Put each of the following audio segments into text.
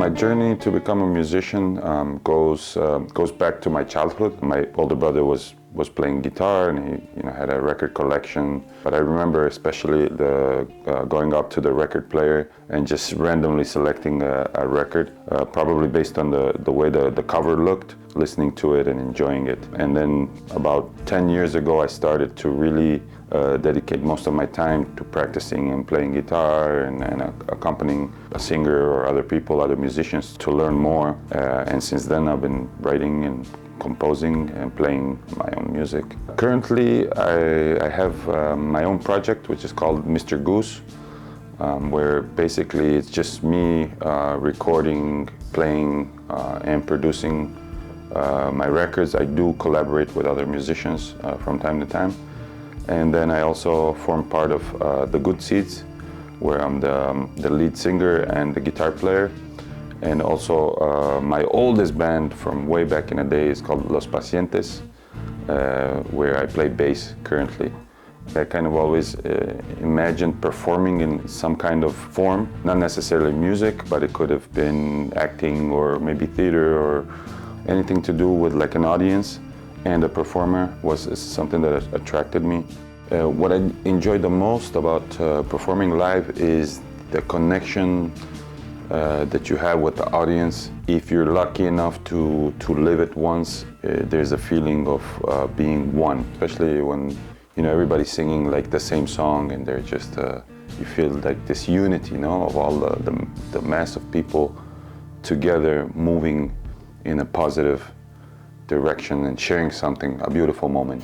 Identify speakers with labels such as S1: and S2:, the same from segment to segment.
S1: My journey to become a musician goes back to my childhood. My older brother was playing guitar, and he had a record collection. But I remember especially going up to the record player and just randomly selecting a record, probably based on the way the cover looked, listening to it and enjoying it. And then about 10 years ago, I started to really dedicate most of my time to practicing and playing guitar and accompanying a singer or other people, other musicians, to learn more. And since then, I've been writing and composing and playing my own music. Currently, I have my own project, which is called Mister Goose, where basically it's just me recording, playing, and producing my records. I do collaborate with other musicians from time to time. And then I also form part of the Good Seeds, where I'm the lead singer and the guitar player. And also my oldest band from way back in the day is called Pacientes, where I play bass currently. I kind of always imagined performing in some kind of form, not necessarily music, but it could have been acting or maybe theater or anything to do with like an audience. And a performer was something that attracted me. What I enjoy the most about performing live is the connection that you have with the audience. If you're lucky enough to live it once, there's a feeling of being one, especially when everybody's singing like the same song, and they're just you feel like this unity, of all the mass of people together moving in a positive direction and sharing something, a beautiful moment.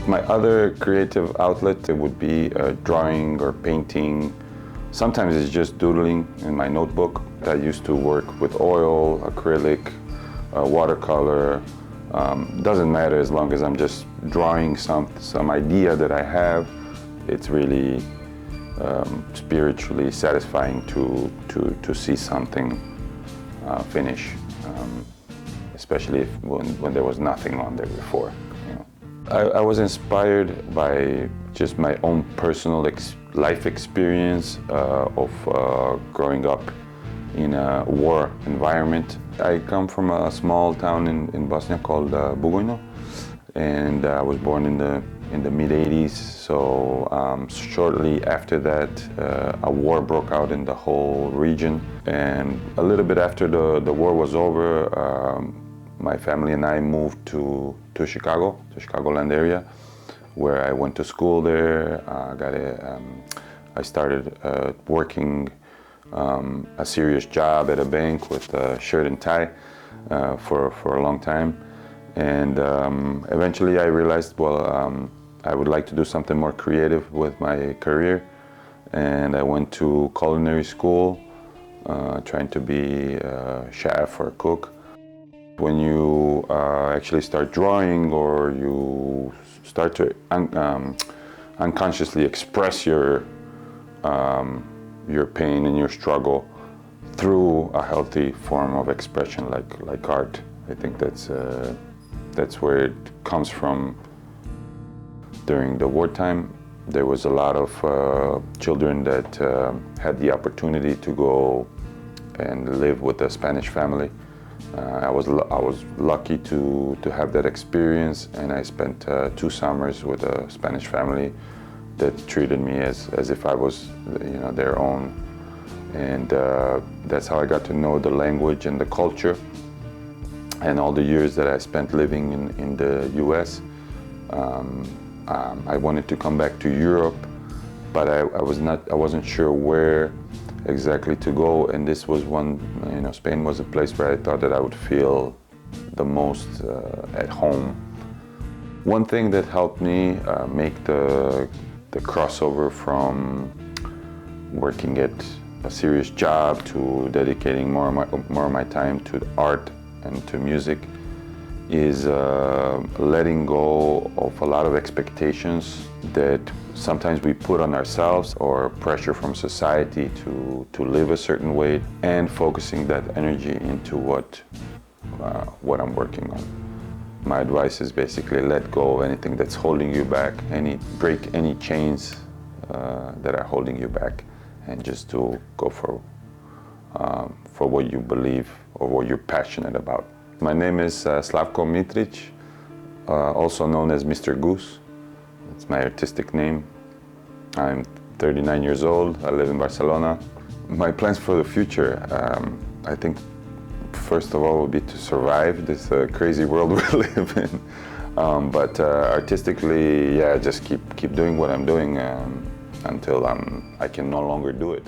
S1: My other creative outlet would be drawing or painting. Sometimes it's just doodling in my notebook. I used to work with oil, acrylic, watercolor. Doesn't matter as long as I'm just drawing some idea that I have. It's really spiritually satisfying to see something finish, especially when there was nothing on there before. I was inspired by just my own personal life experience of growing up in a war environment. I come from a small town in Bosnia called Bugojno, and I was born in the mid-'80s. So shortly after that, a war broke out in the whole region. And a little bit after the war was over, my family and I moved to Chicago, to Chicagoland area, where I went to school there. I started working a serious job at a bank with a shirt and tie for a long time. And eventually I realized, I would like to do something more creative with my career. And I went to culinary school, trying to be a chef or a cook. When you actually start drawing, or you start to unconsciously express your pain and your struggle through a healthy form of expression, like art, I think that's where it comes from. During the wartime, there was a lot of children that had the opportunity to go and live with a Spanish family. I was lucky to have that experience, and I spent 2 summers with a Spanish family that treated me as if I was their own. And that's how I got to know the language and the culture. And all the years that I spent living in the US, I wanted to come back to Europe, but I wasn't sure where exactly to go, and this was one, Spain was a place where I thought that I would feel the most at home. One thing that helped me make the crossover from working at a serious job to dedicating more of my time to art and to music is letting go of a lot of expectations that sometimes we put on ourselves, or pressure from society to live a certain way, and focusing that energy into what I'm working on. My advice is basically let go of anything that's holding you back, break any chains that are holding you back, and just to go for what you believe or what you're passionate about. My name is Slavko Mitric, also known as Mister Goose. It's my artistic name. I'm 39 years old. I live in Barcelona. My plans for the future, I think, first of all, would be to survive this crazy world we live in. But artistically, yeah, just keep doing what I'm doing until I can no longer do it.